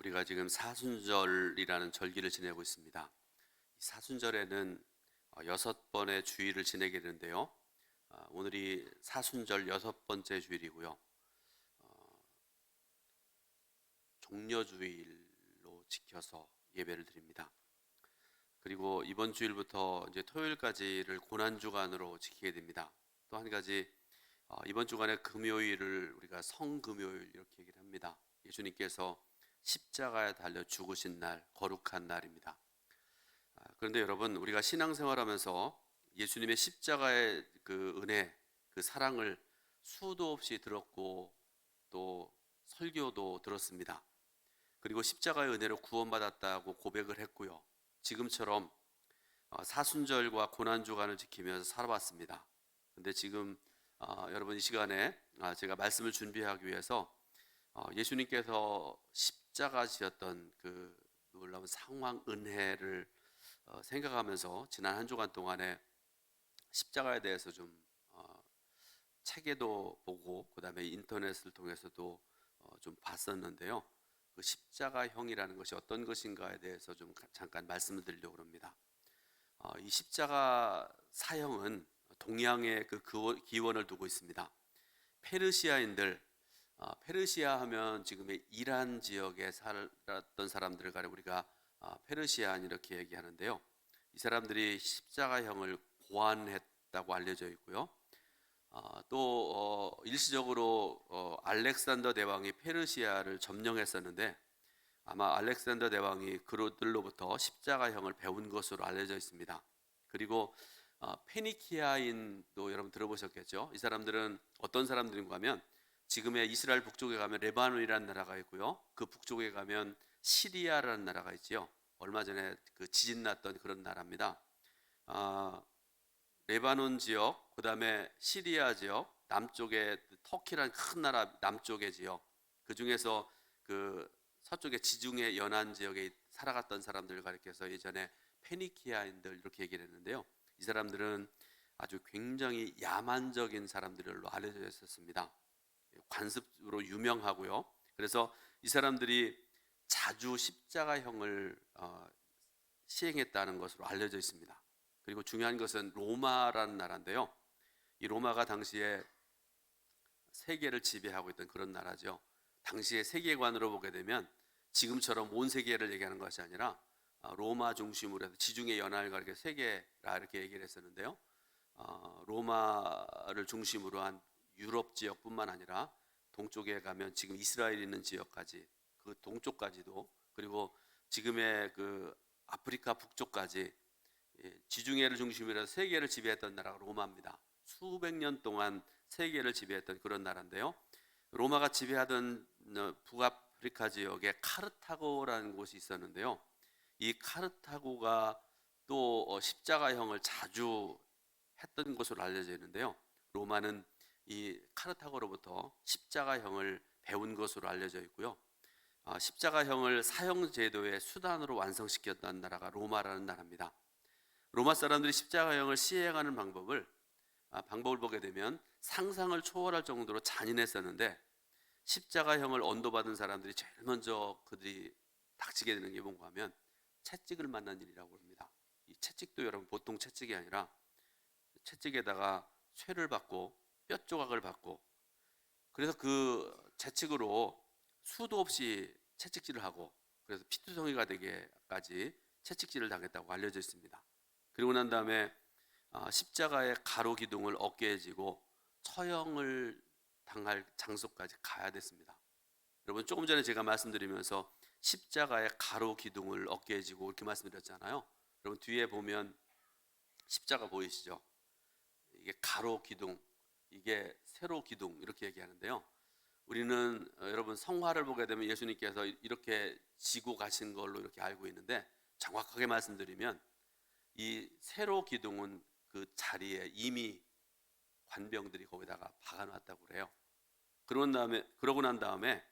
우리가 지금 사순절이라는 절기를 지내고 있습니다. 이 사순절에는 6번의 주일을 지내게 되는데요. 오늘이 사순절 6번째 주일이고요. 종려주일로 지켜서 예배를 드립니다. 그리고 이번 주일부터 이제 토요일까지를 고난주간으로 지키게 됩니다. 또 한 가지, 이번 주간의 금요일을 우리가 성금요일 이렇게 얘기를 합니다. 예수님께서 십자가에 달려 죽으신 날, 거룩한 날입니다. 그런데 여러분, 우리가 신앙생활하면서 예수님의 십자가의 그 은혜, 그 사랑을 수도 없이 들었고 또 설교도 들었습니다. 그리고 십자가의 은혜로 구원받았다고 고백을 했고요. 지금처럼 사순절과 고난주간을 지키면서 살아왔습니다. 근데 지금 여러분 이 시간에 제가 말씀을 준비하기 위해서 예수님께서 십자가 지었던 그 놀라운 상황 은혜를 생각하면서 지난 한 주간 동안에 십자가에 대해서 좀 책에도 보고 그다음에 인터넷을 통해서도 좀 봤었는데요. 그 십자가형이라는 것이 어떤 것인가에 대해서 좀 잠깐 말씀을 드리려고 합니다. 이 십자가 사형은 동양의 그 기원을 두고 있습니다. 페르시아인들, 페르시아 하면 지금의 이란 지역에 살았던 사람들을 가려 우리가 페르시안 이렇게 얘기하는데요. 이 사람들이 십자가형을 고안했다고 알려져 있고요. 또 일시적으로 알렉산더 대왕이 페르시아를 점령했었는데 아마 알렉산더 대왕이 그들로부터 십자가형을 배운 것으로 알려져 있습니다. 그리고 페니키아인도 여러분 들어보셨겠죠? 이 사람들은 어떤 사람들인가 하면 지금의 이스라엘 북쪽에 가면 레바논이라는 나라가 있고요. 그 북쪽에 가면 시리아라는 나라가 있지요. 얼마 전에 그 지진 났던 그런 나라입니다. 레바논 지역, 그 다음에 시리아 지역, 남쪽에 터키라는 큰 나라 남쪽의 지역, 그 중에서 그 서쪽의 지중해 연안 지역에 살아갔던 사람들을 가리켜서 예전에 페니키아인들 이렇게 얘기를 했는데요. 이 사람들은 아주 굉장히 야만적인 사람들로 알려져 있었습니다. 관습으로 유명하고요. 그래서 이 사람들이 자주 십자가형을 시행했다는 것으로 알려져 있습니다. 그리고 중요한 것은 로마라는 나라인데요. 이 로마가 당시에 세계를 지배하고 있던 그런 나라죠. 당시의 세계관으로 보게 되면 지금처럼 온 세계를 얘기하는 것이 아니라 로마 중심으로 해서 지중해 연안을 가리켜 세계라 이렇게 얘기를 했었는데요. 로마를 중심으로 한 유럽 지역뿐만 아니라 동쪽에 가면 지금 이스라엘 있는 지역까지 그 동쪽까지도 그리고 지금의 그 아프리카 북쪽까지 지중해를 중심으로 해서 세계를 지배했던 나라가 로마입니다. 수백 년 동안 세계를 지배했던 그런 나라인데요. 로마가 지배하던 북아프리카 지역에 카르타고라는 곳이 있었는데요. 이 카르타고가 또 십자가형을 자주 했던 것으로 알려져 있는데요. 로마는 이 카르타고로부터 십자가형을 배운 것으로 알려져 있고요. 십자가형을 사형 제도의 수단으로 완성시켰던 나라가 로마라는 나라입니다. 로마 사람들이 십자가형을 시행하는 방법을 보게 되면 상상을 초월할 정도로 잔인했었는데 십자가형을 언도받은 사람들이 제일 먼저 그들이 닥치게 되는 게 뭔가 하면 채찍을 맞는 일이라고 합니다. 이 채찍도 여러분 보통 채찍이 아니라 채찍에다가 쇠를 받고 뼈 조각을 받고 그래서 그 채찍으로 수도 없이 채찍질을 하고 그래서 피투성이가 되게까지 채찍질을 당했다고 알려져 있습니다. 그리고 난 다음에 십자가의 가로 기둥을 어깨에 지고 처형을 당할 장소까지 가야 됐습니다. 여러분 조금 전에 제가 말씀드리면서 십자가의 가로 기둥을 어깨에 지고 이렇게 말씀드렸잖아요. 여러분 뒤에 보면 십자가 보이시죠? 이게 가로 기둥, 이게 세로 기둥 이렇게 얘기하는데요. 우리는 여러분 성화를 보게 되면 예수님께서 이렇게 지고 가신 걸로 이렇게 알고 있는데 정확하게 말씀드리면 이 세로 기둥은 그 자리에 이미 관병들이 거기다가 박아놨다고 그래요. 그러고 난 다음에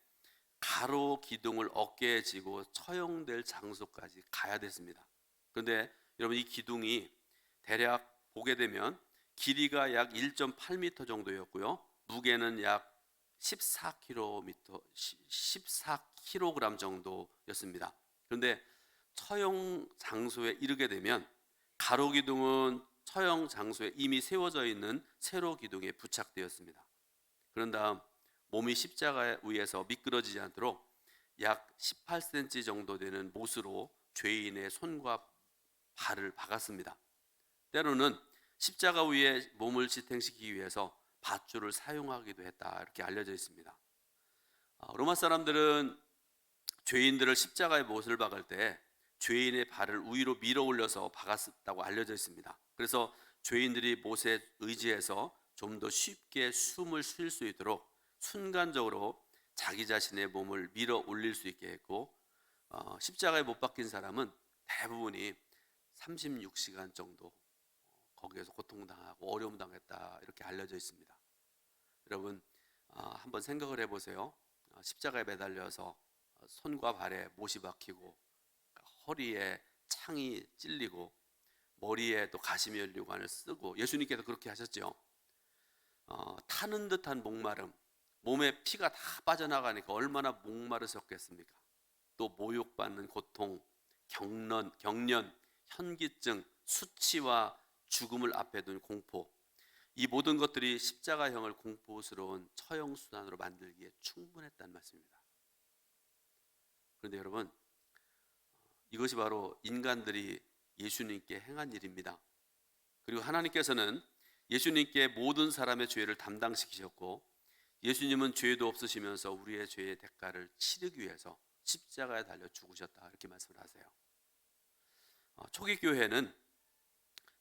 가로 기둥을 어깨에 지고 처형될 장소까지 가야 됐습니다. 그런데 여러분 이 기둥이 대략 보게 되면 길이가 약 1.8m 정도였고요. 무게는 약 14km, 14kg 정도였습니다. 그런데 처형 장소에 이르게 되면 가로 기둥은 처형 장소에 이미 세워져 있는 세로 기둥에 부착되었습니다. 그런 다음 몸이 십자가 위에서 미끄러지지 않도록 약 18cm 정도 되는 못으로 죄인의 손과 발을 박았습니다. 때로는 십자가 위에 몸을 지탱시키기 위해서 밧줄을 사용하기도 했다, 이렇게 알려져 있습니다. 로마 사람들은 죄인들을 십자가에 못을 박을 때 죄인의 발을 위로 밀어 올려서 박았다고 알려져 있습니다. 그래서 죄인들이 못에 의지해서 좀 더 쉽게 숨을 쉴 수 있도록 순간적으로 자기 자신의 몸을 밀어 올릴 수 있게 했고, 십자가에 못 박힌 사람은 대부분이 36시간 정도 거기에서 고통당하고 어려움 당했다, 이렇게 알려져 있습니다. 여러분, 한번 생각을 해보세요. 십자가에 매달려서 손과 발에 못이 박히고 허리에 창이 찔리고 머리에 또 가시면류관을 쓰고, 예수님께서 그렇게 하셨죠. 타는 듯한 목마름, 몸에 피가 다 빠져나가니까 얼마나 목마르셨겠습니까? 또 모욕받는 고통, 경련, 현기증, 수치와 죽음을 앞에 둔 공포, 이 모든 것들이 십자가형을 공포스러운 처형 수단으로 만들기에 충분했다는 말씀입니다. 그런데 여러분, 이것이 바로 인간들이 예수님께 행한 일입니다. 그리고 하나님께서는 예수님께 모든 사람의 죄를 담당시키셨고, 예수님은 죄도 없으시면서 우리의 죄의 대가를 치르기 위해서 십자가에 달려 죽으셨다, 이렇게 말씀을 하세요. 초기 교회는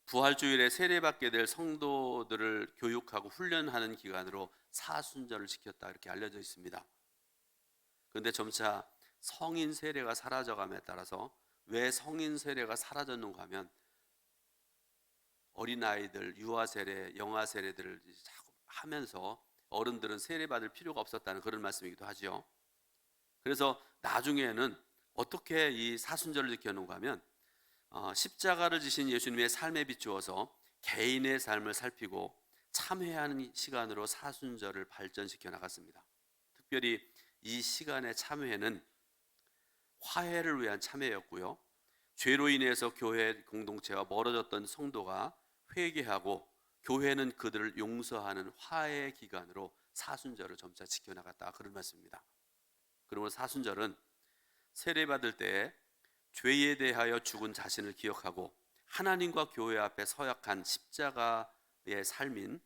부활주일에 세례받게 될 성도들을 교육하고 훈련하는 기간으로 사순절을 지켰다, 이렇게 알려져 있습니다. 그런데 점차 성인 세례가 사라져감에 따라서, 왜 성인 세례가 사라졌는가 하면 어린아이들 유아 세례, 영아 세례들을 자꾸 하면서 어른들은 세례받을 필요가 없었다는 그런 말씀이기도 하죠. 그래서 나중에는 어떻게 이 사순절을 지켰는가 하면 십자가를 지신 예수님의 삶에 비추어서 개인의 삶을 살피고 참회하는 시간으로 사순절을 발전시켜 나갔습니다. 특별히 이 시간의 참회는 화해를 위한 참회였고요, 죄로 인해서 교회 공동체와 멀어졌던 성도가 회개하고 교회는 그들을 용서하는 화해의 기간으로 사순절을 점차 지켜나갔다, 그런 말씀입니다. 그러므로 사순절은 세례받을 때 죄에 대하여 죽은 자신을 기억하고 하나님과 교회 앞에 서약한 십자가의 삶인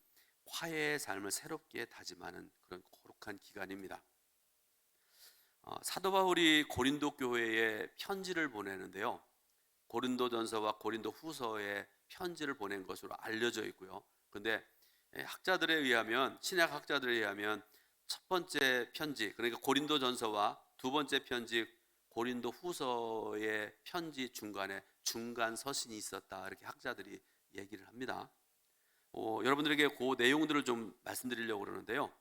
화해의 삶을 새롭게 다짐하는 그런 거룩한 기간입니다. 사도 바울이 고린도 교회에 편지를 보내는데요, 고린도전서와 고린도후서에 편지를 보낸 것으로 알려져 있고요. 그런데 학자들에 의하면, 신약 학자들에 의하면 첫 번째 편지, 그러니까 고린도전서와 두 번째 편지 고린도후서의 편지 중간에 중간 서신이 있었다, 이렇게 학자들이 얘기를 합니다. 여러분들에게 그 내용들을 좀 말씀드리려고 그러는데요,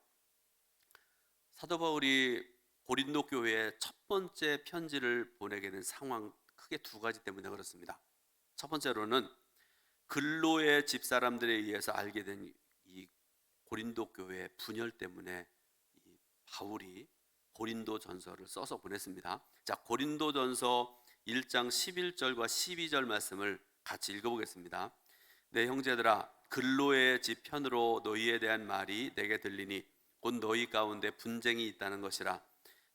사도 바울이 고린도 교회에 첫 번째 편지를 보내게 된 상황, 크게 두 가지 때문에 그렇습니다. 첫 번째로는 근로의 집사람들에 의해서 알게 된 이 고린도 교회의 분열 때문에 이 바울이 고린도 전서를 써서 보냈습니다. 자, 고린도 전서 1장 11절과 12절 말씀을 같이 읽어보겠습니다. 내 형제들아, 근로의 집 편으로 너희에 대한 말이 내게 들리니 곧 너희 가운데 분쟁이 있다는 것이라.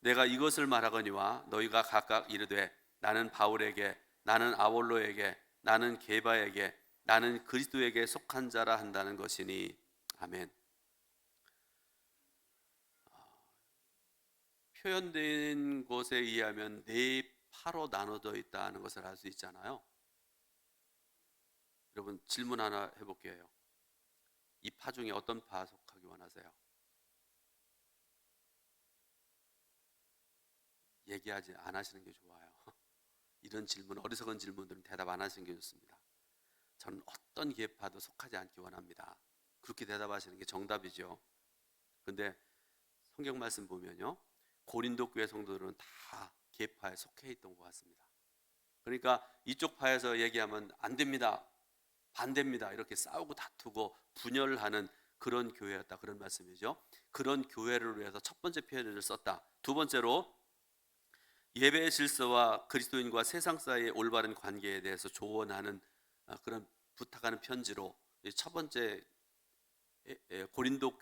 내가 이것을 말하거니와 너희가 각각 이르되 나는 바울에게, 나는 아볼로에게, 나는 게바에게, 나는 그리스도에게 속한 자라 한다는 것이니. 아멘. 표현된 것에 의하면 네 파로 나눠져 있다는 것을 알 수 있잖아요. 여러분, 질문 하나 해볼게요. 이 파 중에 어떤 파 속하기 원하세요? 얘기하지 안 하시는 게 좋아요. 이런 질문, 어리석은 질문들은 대답 안 하시는 게 좋습니다. 저는 어떤 계파도 속하지 않기 원합니다. 그렇게 대답하시는 게 정답이죠. 그런데 성경 말씀 보면요, 고린도 교회 성도들은 다 계파에 속해 있던 것 같습니다. 그러니까 이쪽 파에서 얘기하면 안 됩니다, 반대입니다, 이렇게 싸우고 다투고 분열하는 그런 교회였다, 그런 말씀이죠. 그런 교회를 위해서 첫 번째 편지를 썼다. 두 번째로 예배의 질서와 그리스도인과 세상 사이의 올바른 관계에 대해서 조언하는 그런 부탁하는 편지로 첫 번째 고린도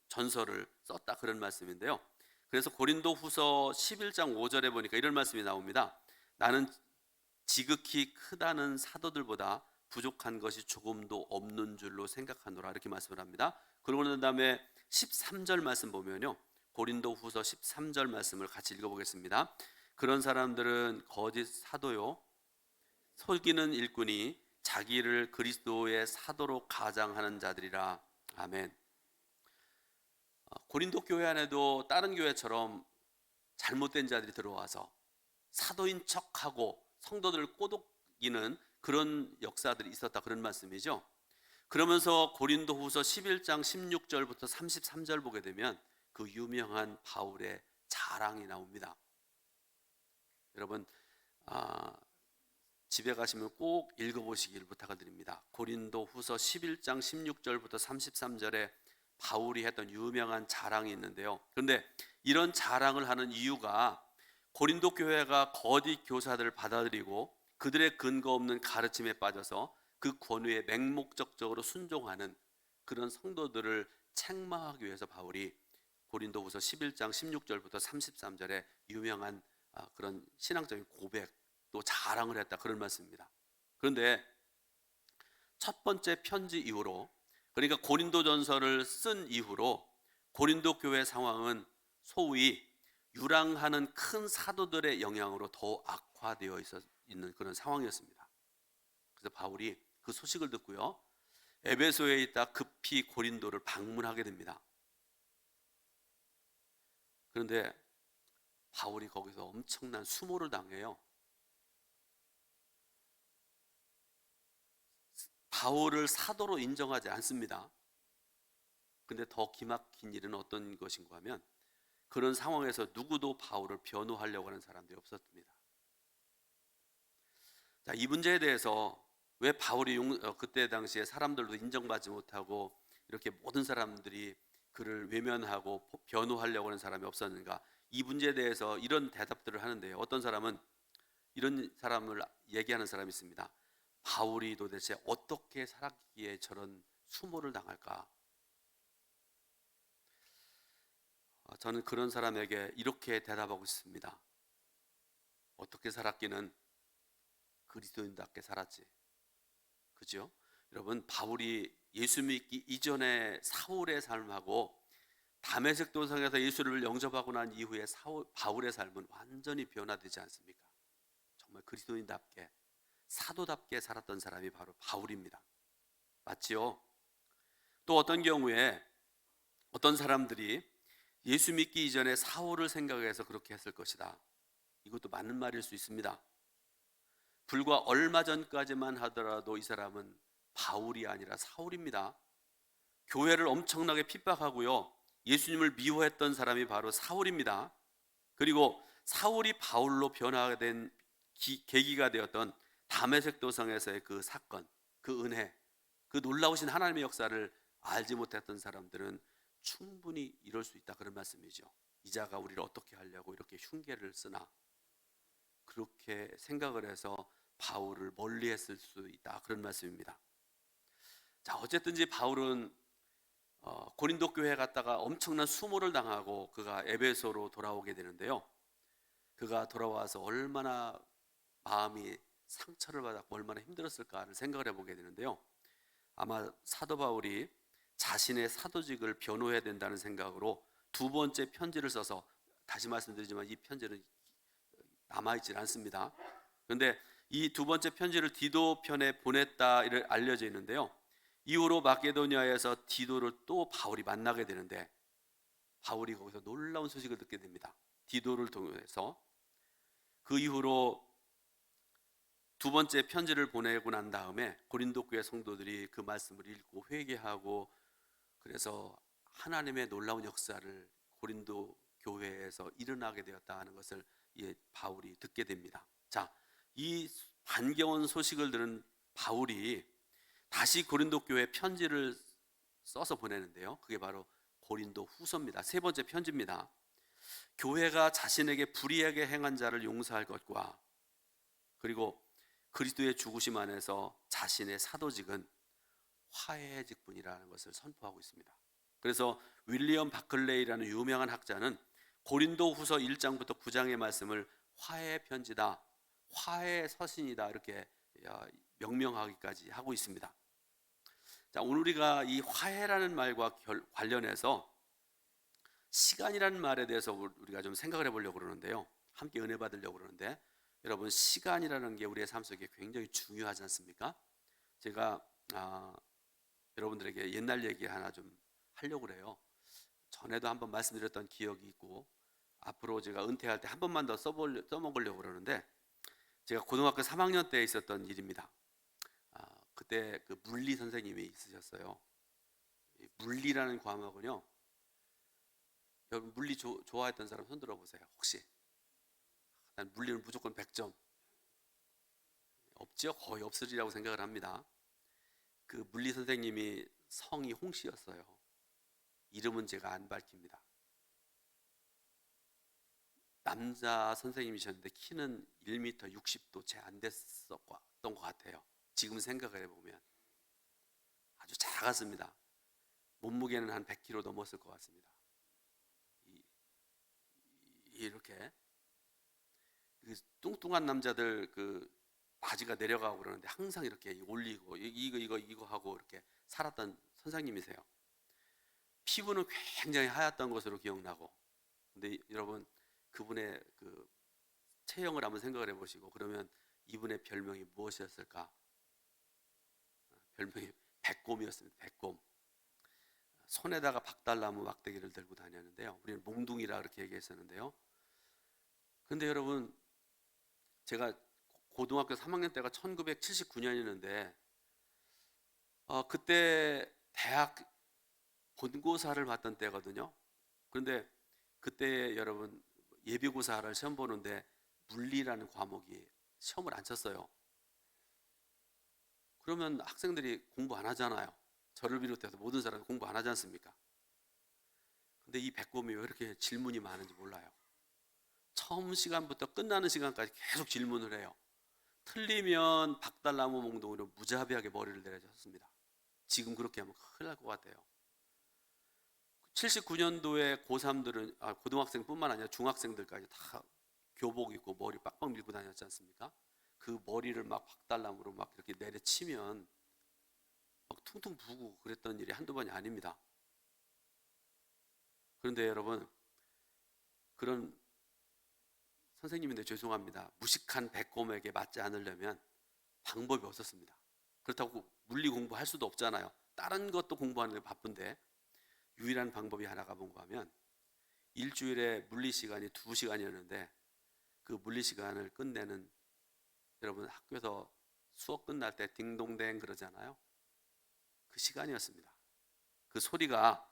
전서를 썼다, 그런 말씀인데요. 그래서 고린도 후서 11장 5절에 보니까 이런 말씀이 나옵니다. 나는 지극히 크다는 사도들보다 부족한 것이 조금도 없는 줄로 생각하노라, 이렇게 말씀을 합니다. 그러고 난 다음에 13절 말씀 보면요, 고린도 후서 13절 말씀을 같이 읽어보겠습니다. 그런 사람들은 거짓 사도요 속이는 일꾼이 자기를 그리스도의 사도로 가장하는 자들이라. 아멘. 고린도 교회 안에도 다른 교회처럼 잘못된 자들이 들어와서 사도인 척하고 성도들을 꼬드기는 그런 역사들이 있었다, 그런 말씀이죠. 그러면서 고린도후서 11장 16절부터 33절 보게 되면 그 유명한 바울의 자랑이 나옵니다. 여러분 집에 가시면 꼭 읽어보시길 부탁을 드립니다. 고린도후서 11장 16절부터 33절에 바울이 했던 유명한 자랑이 있는데요. 그런데 이런 자랑을 하는 이유가 고린도 교회가 거짓 교사들을 받아들이고 그들의 근거 없는 가르침에 빠져서 그 권위에 맹목적적으로 순종하는 그런 성도들을 책망하기 위해서 바울이 고린도후서 11장 16절부터 33절에 유명한 그런 신앙적인 고백 또 자랑을 했다, 그런 말씀입니다. 그런데 첫 번째 편지 이후로, 그러니까 고린도전서를 쓴 이후로 고린도 교회 상황은 소위 유랑하는 큰 사도들의 영향으로 더 악화되어 있는 그런 상황이었습니다. 그래서 바울이 그 소식을 듣고요, 에베소에 있다 급히 고린도를 방문하게 됩니다. 그런데 바울이 거기서 엄청난 수모를 당해요. 바울을 사도로 인정하지 않습니다. 근데 더 기막힌 일은 어떤 것인가 하면 그런 상황에서 누구도 바울을 변호하려고 하는 사람들이 없었습니다. 자, 이 문제에 대해서 왜 바울이 그때 당시에 사람들도 인정받지 못하고 이렇게 모든 사람들이 그를 외면하고 변호하려고 하는 사람이 없었는가, 이 문제에 대해서 이런 대답들을 하는데요. 어떤 사람은 이런 사람을 얘기하는 사람이 있습니다. 바울이 도대체 어떻게 살았기에 저런 수모를 당할까? 저는 그런 사람에게 이렇게 대답하고 있습니다. 어떻게 살았기는 그리스도인답게 살았지. 그죠? 여러분, 바울이 예수 믿기 이전의 사울의 삶하고 다메섹 도상에서 예수를 영접하고 난 이후의 바울의 삶은 완전히 변화되지 않습니까? 정말 그리스도인답게 사도답게 살았던 사람이 바로 바울입니다. 맞지요? 또 어떤 경우에 어떤 사람들이 예수 믿기 이전에 사울을 생각해서 그렇게 했을 것이다. 이것도 맞는 말일 수 있습니다. 불과 얼마 전까지만 하더라도 이 사람은 바울이 아니라 사울입니다. 교회를 엄청나게 핍박하고요, 예수님을 미워했던 사람이 바로 사울입니다. 그리고 사울이 바울로 변화가 된 계기가 되었던 다메섹 도상에서의 그 사건, 그 은혜, 그 놀라우신 하나님의 역사를 알지 못했던 사람들은 충분히 이럴 수 있다, 그런 말씀이죠. 이자가 우리를 어떻게 하려고 이렇게 흉계를 쓰나, 그렇게 생각을 해서 바울을 멀리했을 수 있다, 그런 말씀입니다. 자, 어쨌든지 바울은 고린도 교회에 갔다가 엄청난 수모를 당하고 그가 에베소로 돌아오게 되는데요. 그가 돌아와서 얼마나 마음이 상처를 받았고 얼마나 힘들었을까를 생각을 해보게 되는데요. 아마 사도 바울이 자신의 사도직을 변호해야 된다는 생각으로 두 번째 편지를 써서, 다시 말씀드리지만 이 편지는 남아있질 않습니다. 그런데 이 두 번째 편지를 디도 편에 보냈다 알려져 있는데요. 이후로 마게도니아에서 디도를 또 바울이 만나게 되는데 바울이 거기서 놀라운 소식을 듣게 됩니다. 디도를 통해서. 그 이후로 두 번째 편지를 보내고 난 다음에 고린도 교회 성도들이 그 말씀을 읽고 회개하고, 그래서 하나님의 놀라운 역사를 고린도 교회에서 일어나게 되었다 하는 것을 바울이 듣게 됩니다. 자, 이 반가운 소식을 들은 바울이 다시 고린도 교회에 편지를 써서 보내는데요. 그게 바로 고린도 후서입니다. 세 번째 편지입니다. 교회가 자신에게 불의하게 행한 자를 용서할 것과 그리고 그리스도의 죽으심 안에서 자신의 사도직은 화해의 직분이라는 것을 선포하고 있습니다. 그래서 윌리엄 바클레이라는 유명한 학자는 고린도 후서 1장부터 9장의 말씀을 화해의 편지다, 화해의 서신이다 이렇게 명명하기까지 하고 있습니다. 자, 오늘 우리가 이 화해라는 말과 관련해서 시간이라는 말에 대해서 우리가 좀 생각을 해보려고 그러는데요. 함께 은혜 받으려고 그러는데, 여러분, 시간이라는 게 우리의 삶 속에 굉장히 중요하지 않습니까? 제가 여러분들에게 옛날 얘기 하나 좀 하려고 그래요. 전에도 한번 말씀드렸던 기억이 있고 앞으로 제가 은퇴할 때 한 번만 더 써먹으려고 그러는데, 제가 고등학교 3학년 때 있었던 일입니다. 그때 그 물리 선생님이 있으셨어요. 이 물리라는 과목은요, 여러분 물리 좋아했던 사람 손 들어보세요. 혹시? 난 물리는 무조건 100점. 없죠? 거의 없으리라고 생각을 합니다. 그 물리 선생님이 성이 홍씨였어요. 이름은 제가 안 밝힙니다. 남자 선생님이셨는데 키는 1m 60도 채 안 됐었던 것 같아요. 지금 생각을 해보면 아주 작았습니다. 몸무게는 한 100kg 넘었을 것 같습니다. 이렇게 뚱뚱한 남자들 그 바지가 내려가고 그러는데 항상 이렇게 올리고 이거 하고 이렇게 살았던 선생님이세요. 피부는 굉장히 하얗던 것으로 기억나고, 근데 여러분 그분의 그 체형을 한번 생각을 해보시고 그러면 이분의 별명이 무엇이었을까? 별명이 백곰이었습니다. 백곰. 손에다가 박달나무 막대기를 들고 다녔는데요. 우리는 몽둥이라 그렇게 얘기했었는데요. 근데 여러분, 제가 고등학교 3학년 때가 1979년이었는데 그때 대학 본고사를 봤던 때거든요. 그런데 그때 여러분 예비고사를 시험 보는데 물리라는 과목이 시험을 안 쳤어요. 그러면 학생들이 공부 안 하잖아요. 저를 비롯해서 모든 사람이 공부 안 하지 않습니까? 근데 이 백곰이 왜 이렇게 질문이 많은지 몰라요. 처음 시간부터 끝나는 시간까지 계속 질문을 해요. 틀리면 박달나무 몽둥이로 무자비하게 머리를 내려줬습니다. 지금 그렇게 하면 큰일 날 것 같아요. 79년도에 고3들은 고등학생뿐만 아니라 중학생들까지 다 교복 입고 머리 빡빡 밀고 다녔지 않습니까? 그 머리를 막 박달나무로 막 이렇게 내려치면 막 퉁퉁 부고 그랬던 일이 한두 번이 아닙니다. 그런데 여러분, 그런 선생님인데 죄송합니다. 무식한 백곰에게 맞지 않으려면 방법이 없었습니다. 그렇다고 물리 공부할 수도 없잖아요. 다른 것도 공부하는데 바쁜데 유일한 방법이 하나가 뭔가 하면 일주일에 물리 시간이 2시간이었는데 그 물리 시간을 끝내는, 여러분 학교에서 수업 끝날 때 딩동댕 그러잖아요. 그 시간이었습니다. 그 소리가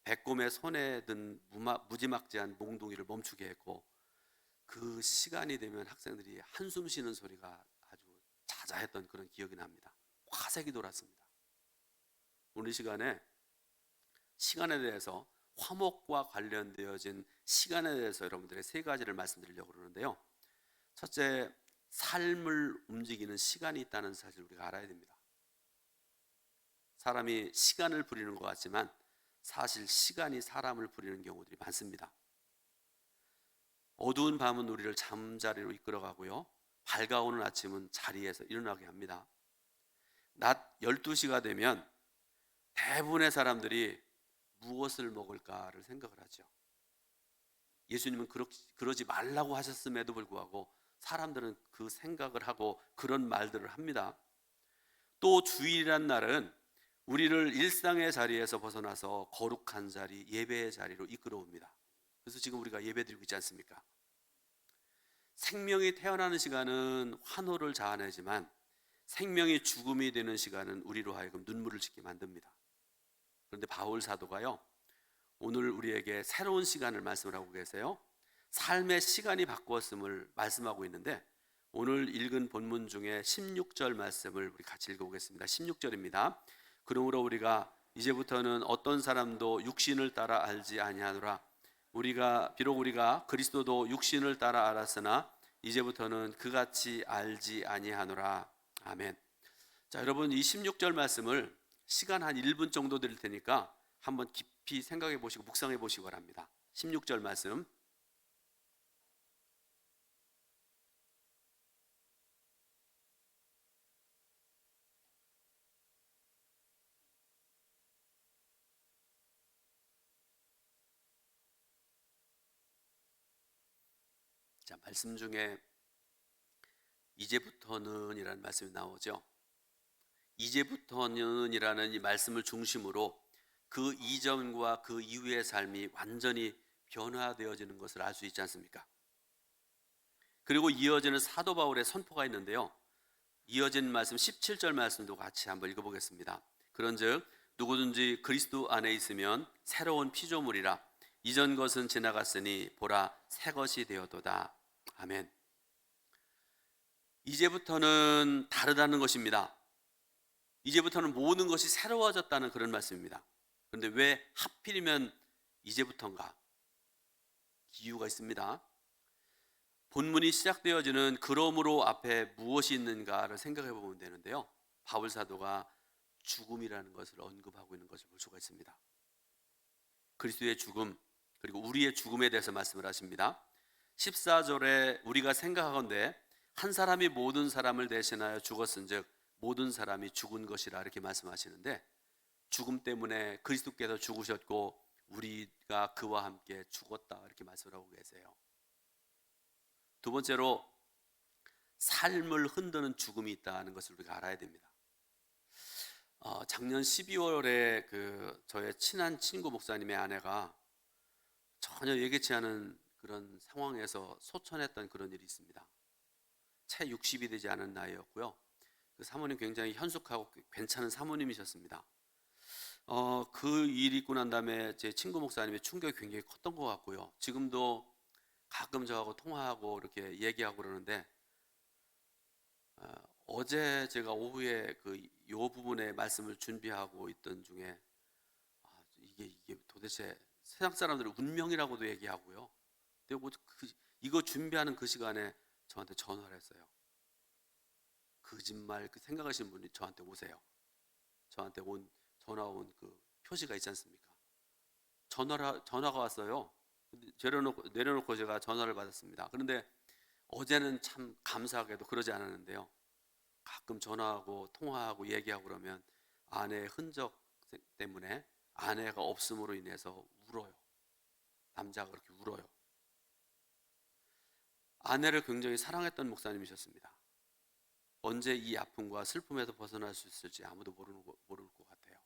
백곰의 손에 든 무지막지한 몽둥이를 멈추게 했고, 그 시간이 되면 학생들이 한숨 쉬는 소리가 아주 자자했던 그런 기억이 납니다. 화색이 돌았습니다. 오늘 시간에 시간에 대해서, 화목과 관련되어진 시간에 대해서 여러분들의 3가지를 말씀드리려고 그러는데요. 첫째, 삶을 움직이는 시간이 있다는 사실을 우리가 알아야 됩니다. 사람이 시간을 부리는 것 같지만 사실 시간이 사람을 부리는 경우들이 많습니다. 어두운 밤은 우리를 잠자리로 이끌어가고요, 밝아오는 아침은 자리에서 일어나게 합니다. 낮 12시가 되면 대부분의 사람들이 무엇을 먹을까를 생각을 하죠. 예수님은 그러지 말라고 하셨음에도 불구하고 사람들은 그 생각을 하고 그런 말들을 합니다. 또 주일이란 날은 우리를 일상의 자리에서 벗어나서 거룩한 자리, 예배의 자리로 이끌어옵니다. 그래서 지금 우리가 예배드리고 있지 않습니까? 생명이 태어나는 시간은 환호를 자아내지만 생명이 죽음이 되는 시간은 우리로 하여금 눈물을 짓게 만듭니다. 그런데 바울 사도가요, 오늘 우리에게 새로운 시간을 말씀을 하고 계세요. 삶의 시간이 바꾸었음을 말씀하고 있는데, 오늘 읽은 본문 중에 16절 말씀을 우리 같이 읽어보겠습니다. 16절입니다. 그러므로 우리가 이제부터는 어떤 사람도 육신을 따라 알지 아니하노라. 비록 우리가 그리스도도 육신을 따라 알았으나 이제부터는 그같이 알지 아니하노라. 아멘. 자, 여러분, 이 16절 말씀을 시간 한 1분 정도 드릴 테니까 한번 깊이 생각해 보시고 묵상해 보시기 바랍니다. 16절 말씀. 자, 말씀 중에 이제부터는 이라는 말씀이 나오죠. 이제부터는 이라는 이 말씀을 중심으로 그 이전과 그 이후의 삶이 완전히 변화되어지는 것을 알 수 있지 않습니까? 그리고 이어지는 사도 바울의 선포가 있는데요, 이어진 말씀 17절 말씀도 같이 한번 읽어보겠습니다. 그런즉 누구든지 그리스도 안에 있으면 새로운 피조물이라. 이전 것은 지나갔으니 보라 새 것이 되었도다. 아멘. 이제부터는 다르다는 것입니다. 이제부터는 모든 것이 새로워졌다는 그런 말씀입니다. 그런데 왜 하필이면 이제부터인가? 이유가 있습니다. 본문이 시작되어지는 그러므로 앞에 무엇이 있는가를 생각해 보면 되는데요, 바울 사도가 죽음이라는 것을 언급하고 있는 것을 볼 수가 있습니다. 그리스도의 죽음, 그리고 우리의 죽음에 대해서 말씀을 하십니다. 14절에 우리가 생각하건대 한 사람이 모든 사람을 대신하여 죽었은즉 모든 사람이 죽은 것이라 이렇게 말씀하시는데, 죽음 때문에 그리스도께서 죽으셨고 우리가 그와 함께 죽었다 이렇게 말씀을 하고 계세요. 두 번째로 삶을 흔드는 죽음이 있다는 것을 우리가 알아야 됩니다. 작년 12월에 저의 친한 친구 목사님의 아내가 전혀 예기치 않은 그런 상황에서 소천했던 그런 일이 있습니다. 채 60이 되지 않은 나이였고요. 그 사모님 굉장히 현숙하고 괜찮은 사모님이셨습니다. 그 일이 있고 난 다음에 제 친구 목사님의 충격이 굉장히 컸던 것 같고요. 지금도 가끔 저하고 통화하고 이렇게 얘기하고 그러는데, 어제 제가 오후에 요 부분의 말씀을 준비하고 있던 중에 이게 도대체 세상 사람들은 운명이라고도 얘기하고요. 그리고 이거 준비하는 그 시간에 저한테 전화를 했어요. 거짓말 생각하시는 분이 저한테 오세요. 저한테 전화 온 그 표시가 있지 않습니까? 전화가 왔어요. 내려놓고 제가 전화를 받았습니다. 그런데 어제는 참 감사하게도 그러지 않았는데요, 가끔 전화하고 통화하고 얘기하고 그러면 아내의 흔적 때문에 아내가 없음으로 인해서 울어요. 남자가 그렇게 울어요. 아내를 굉장히 사랑했던 목사님이셨습니다. 언제 이 아픔과 슬픔에서 벗어날 수 있을지 아무도 모를 것 같아요.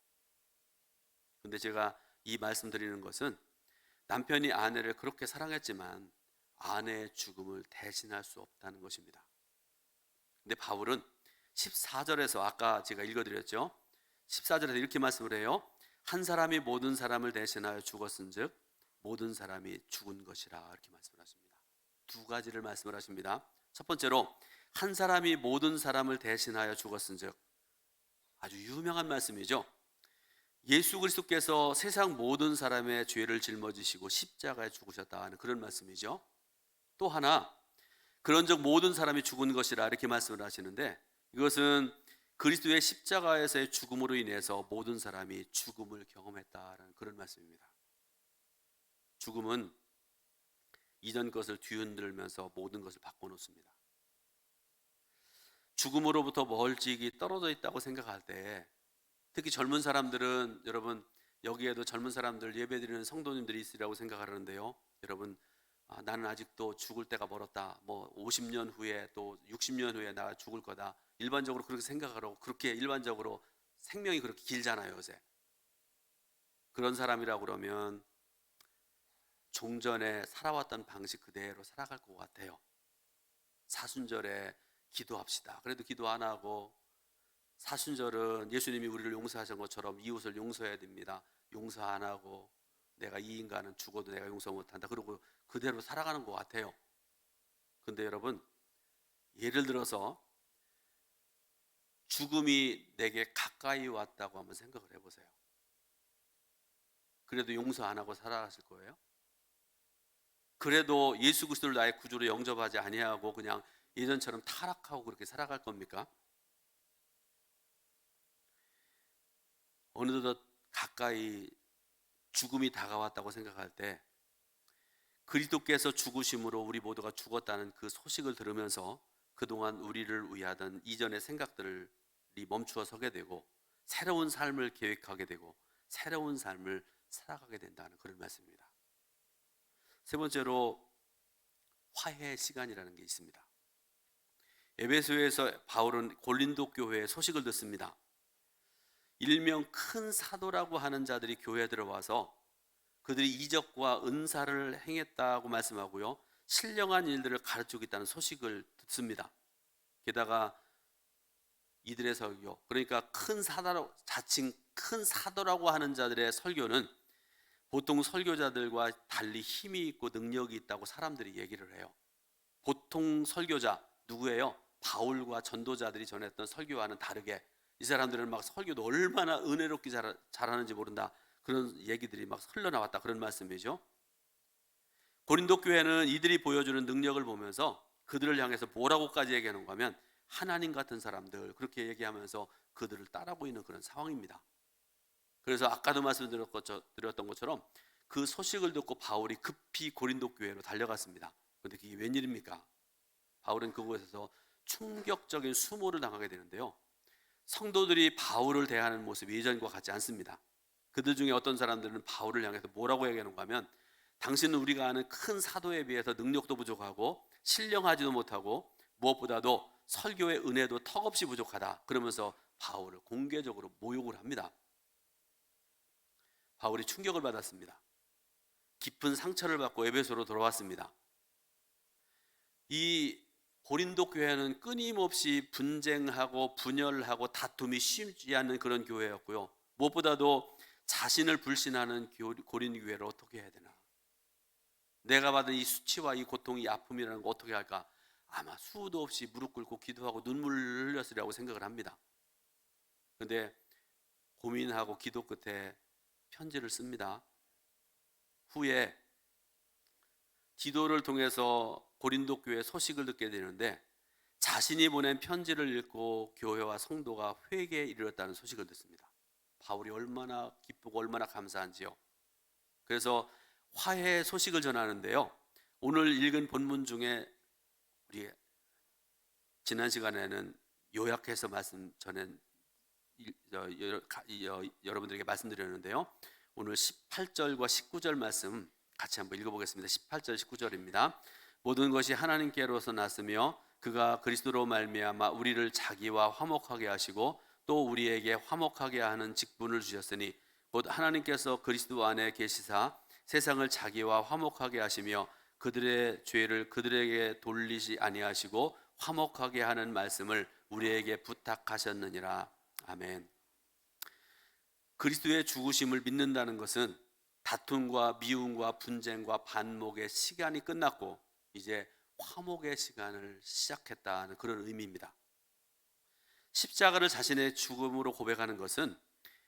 근데 제가 이 말씀 드리는 것은 남편이 아내를 그렇게 사랑했지만 아내의 죽음을 대신할 수 없다는 것입니다. 근데 바울은 14절에서 아까 제가 읽어드렸죠. 14절에서 이렇게 말씀을 해요. 한 사람이 모든 사람을 대신하여 죽었은즉 모든 사람이 죽은 것이라 이렇게 말씀을 하십니다. 두 가지를 말씀을 하십니다. 첫 번째로 한 사람이 모든 사람을 대신하여 죽었은즉, 아주 유명한 말씀이죠. 예수 그리스도께서 세상 모든 사람의 죄를 짊어지시고 십자가에 죽으셨다 하는 그런 말씀이죠. 또 하나, 그런즉 모든 사람이 죽은 것이라 이렇게 말씀을 하시는데, 이것은 그리스도의 십자가에서의 죽음으로 인해서 모든 사람이 죽음을 경험했다라는 그런 말씀입니다. 죽음은 이전 것을 뒤흔들면서 모든 것을 바꿔놓습니다. 죽음으로부터 멀찍이 떨어져 있다고 생각할 때, 특히 젊은 사람들은, 여러분 여기에도 젊은 사람들 예배드리는 성도님들이 있으리라고 생각하는데요, 여러분 나는 아직도 죽을 때가 멀었다, 50년 후에 또 60년 후에 나 죽을 거다, 일반적으로 그렇게 생각하고 그렇게 일반적으로 생명이 그렇게 길잖아요 요새. 그런 사람이라고 그러면 종전에 살아왔던 방식 그대로 살아갈 것 같아요. 사순절에 기도합시다. 그래도 기도 안 하고, 사순절은 예수님이 우리를 용서하신 것처럼 이웃을 용서해야 됩니다. 용서 안 하고 내가 이 인간은 죽어도 내가 용서 못한다, 그러고 그대로 살아가는 것 같아요. 근데 여러분, 예를 들어서 죽음이 내게 가까이 왔다고 한번 생각을 해보세요. 그래도 용서 안 하고 살아가실 거예요? 그래도 예수 그리스도를 나의 구주로 영접하지 아니하고 그냥 예전처럼 타락하고 그렇게 살아갈 겁니까? 어느덧 가까이 죽음이 다가왔다고 생각할 때 그리스도께서 죽으심으로 우리 모두가 죽었다는 그 소식을 들으면서 그동안 우리를 위하던 이전의 생각들이 멈추어 서게 되고 새로운 삶을 계획하게 되고 새로운 삶을 살아가게 된다는 그런 말씀입니다. 세 번째로 화해의 시간이라는 게 있습니다. 에베소에서 바울은 고린도 교회의 소식을 듣습니다. 일명 큰 사도라고 하는 자들이 교회에 들어와서 그들이 이적과 은사를 행했다고 말씀하고요, 신령한 일들을 가르치고 있다는 소식을 듣습니다. 게다가 이들의 설교, 그러니까 큰 사도라고, 자칭 큰 사도라고 하는 자들의 설교는 보통 설교자들과 달리 힘이 있고 능력이 있다고 사람들이 얘기를 해요. 보통 설교자 누구예요? 바울과 전도자들이 전했던 설교와는 다르게 이 사람들은 막 설교도 얼마나 은혜롭게 잘하는지 모른다, 그런 얘기들이 막 흘러나왔다, 그런 말씀이죠. 고린도 교회는 이들이 보여주는 능력을 보면서 그들을 향해서 뭐라고까지 얘기하는가 하면 하나님 같은 사람들, 그렇게 얘기하면서 그들을 따라고 있는 그런 상황입니다. 그래서 아까도 말씀드렸던 것처럼 그 소식을 듣고 바울이 급히 고린도 교회로 달려갔습니다. 그런데 그게 웬일입니까? 바울은 그곳에서 충격적인 수모를 당하게 되는데요, 성도들이 바울을 대하는 모습이 예전과 같지 않습니다. 그들 중에 어떤 사람들은 바울을 향해서 뭐라고 얘기하는가 하면 당신은 우리가 아는 큰 사도에 비해서 능력도 부족하고 신령하지도 못하고 무엇보다도 설교의 은혜도 턱없이 부족하다, 그러면서 바울을 공개적으로 모욕을 합니다. 바울이 충격을 받았습니다. 깊은 상처를 받고 에베소로 돌아왔습니다. 이 고린도 교회는 끊임없이 분쟁하고 분열하고 다툼이 쉽지 않는 그런 교회였고요, 무엇보다도 자신을 불신하는 고린 교회를 어떻게 해야 되나, 내가 받은 이 수치와 이 고통, 이 아픔이라는 거 어떻게 할까, 아마 수도 없이 무릎 꿇고 기도하고 눈물을 흘렸으리라고 생각을 합니다. 그런데 고민하고 기도 끝에 편지를 씁니다. 후에 기도를 통해서 고린도 교회 소식을 듣게 되는데 자신이 보낸 편지를 읽고 교회와 성도가 회개에 이르렀다는 소식을 듣습니다. 바울이 얼마나 기쁘고 얼마나 감사한지요. 그래서 화해의 소식을 전하는데요, 오늘 읽은 본문 중에 우리 지난 시간에는 요약해서 말씀 전엔 여러분들에게 말씀드렸는데요, 오늘 18절과 19절 말씀 같이 한번 읽어보겠습니다. 18절 19절입니다. 모든 것이 하나님께로서 났으며 그가 그리스도로 말미암아 우리를 자기와 화목하게 하시고 또 우리에게 화목하게 하는 직분을 주셨으니 곧 하나님께서 그리스도 안에 계시사 세상을 자기와 화목하게 하시며 그들의 죄를 그들에게 돌리지 아니하시고 화목하게 하는 말씀을 우리에게 부탁하셨느니라. 아멘. 그리스도의 죽으심을 믿는다는 것은 다툼과 미움과 분쟁과 반목의 시간이 끝났고 이제 화목의 시간을 시작했다는 그런 의미입니다. 십자가를 자신의 죽음으로 고백하는 것은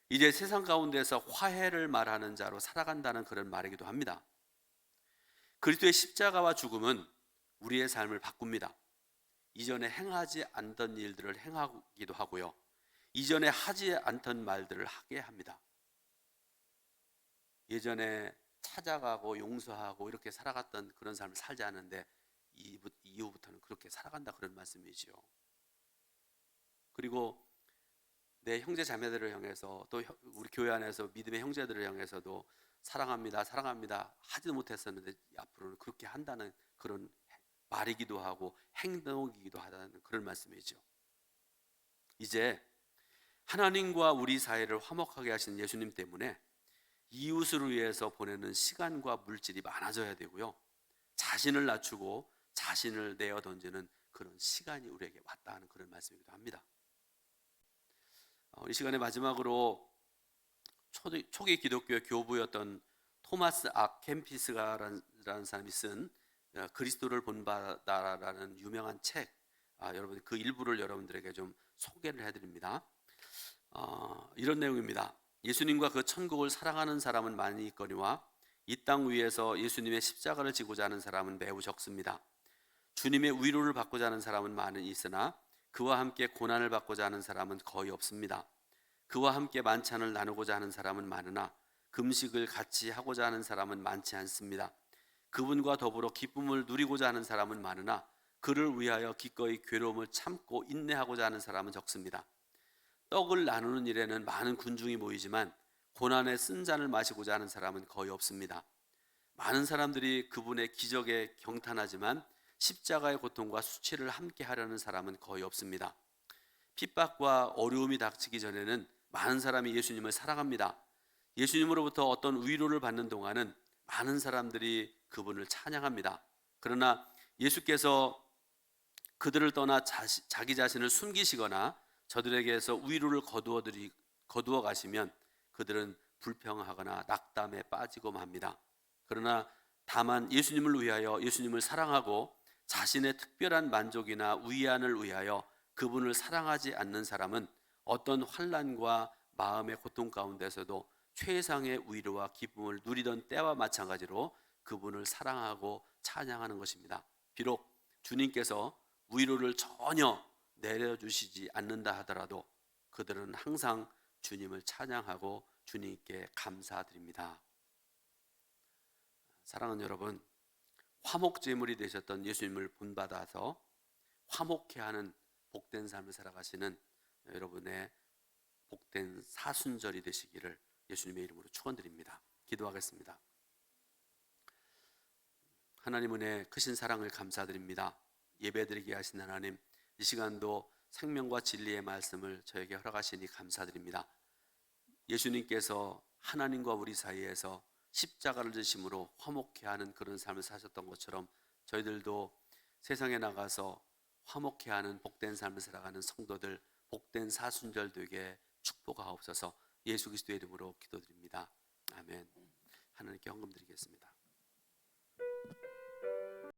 이제 세상 가운데서 화해를 말하는 자로 살아간다는 그런 말이기도 합니다. 그리스도의 십자가와 죽음은 우리의 삶을 바꿉니다. 이전에 행하지 않던 일들을 행하기도 하고요, 이전에 하지 않던 말들을 하게 합니다. 예전에 찾아가고 용서하고 이렇게 살아갔던 그런 삶을 살지 않는데 이후부터는 그렇게 살아간다, 그런 말씀이지요. 그리고 내 형제 자매들을 향해서 또 우리 교회 안에서 믿음의 형제들을 향해서도 사랑합니다, 사랑합니다 하지도 못했었는데 앞으로는 그렇게 한다는 그런 말이기도 하고 행동이기도 하다는 그런 말씀이죠. 이제 하나님과 우리 사이를 화목하게 하신 예수님 때문에 이웃을 위해서 보내는 시간과 물질이 많아져야 되고요, 자신을 낮추고 자신을 내어 던지는 그런 시간이 우리에게 왔다 하는 그런 말씀이기도 합니다. 이 시간에 마지막으로 초기 기독교의 교부였던 토마스 악 캠피스가라는 사람이 쓴 그리스도를 본받아라는 유명한 책, 여러분 그 일부를 여러분들에게 좀 소개를 해드립니다. 이런 내용입니다. 예수님과 그 천국을 사랑하는 사람은 많이 있거니와 이 땅 위에서 예수님의 십자가를 지고자 하는 사람은 매우 적습니다. 주님의 위로를 받고자 하는 사람은 많이 있으나 그와 함께 고난을 받고자 하는 사람은 거의 없습니다. 그와 함께 만찬을 나누고자 하는 사람은 많으나 금식을 같이 하고자 하는 사람은 많지 않습니다. 그분과 더불어 기쁨을 누리고자 하는 사람은 많으나 그를 위하여 기꺼이 괴로움을 참고 인내하고자 하는 사람은 적습니다. 떡을 나누는 일에는 많은 군중이 모이지만 고난의 쓴 잔을 마시고자 하는 사람은 거의 없습니다. 많은 사람들이 그분의 기적에 경탄하지만 십자가의 고통과 수치를 함께 하려는 사람은 거의 없습니다. 핍박과 어려움이 닥치기 전에는 많은 사람이 예수님을 사랑합니다. 예수님으로부터 어떤 위로를 받는 동안은 많은 사람들이 그분을 찬양합니다. 그러나 예수께서 그들을 떠나 자기 자신을 숨기시거나 저들에게서 위로를 거두어 가시면 그들은 불평하거나 낙담에 빠지고 맙니다. 그러나 다만 예수님을 위하여 예수님을 사랑하고 자신의 특별한 만족이나 위안을 위하여 그분을 사랑하지 않는 사람은 어떤 환난과 마음의 고통 가운데서도 최상의 위로와 기쁨을 누리던 때와 마찬가지로 그분을 사랑하고 찬양하는 것입니다. 비록 주님께서 위로를 전혀 내려주시지 않는다 하더라도 그들은 항상 주님을 찬양하고 주님께 감사드립니다. 사랑하는 여러분, 화목제물이 되셨던 예수님을 본받아서 화목해하는 복된 삶을 살아가시는 여러분의 복된 사순절이 되시기를 예수님의 이름으로 축원드립니다. 기도하겠습니다. 하나님 은혜 크신 사랑을 감사드립니다. 예배드리게 하신 하나님, 이 시간도 생명과 진리의 말씀을 저에게 허락하시니 감사드립니다. 예수님께서 하나님과 우리 사이에서 십자가를 지심으로 화목해하는 그런 삶을 사셨던 것처럼 저희들도 세상에 나가서 화목해하는 복된 삶을 살아가는 성도들, 복된 사순절 되게 축복하옵소서. 예수 그리스도의 이름으로 기도드립니다. 아멘. 하나님께 헌금 드리겠습니다.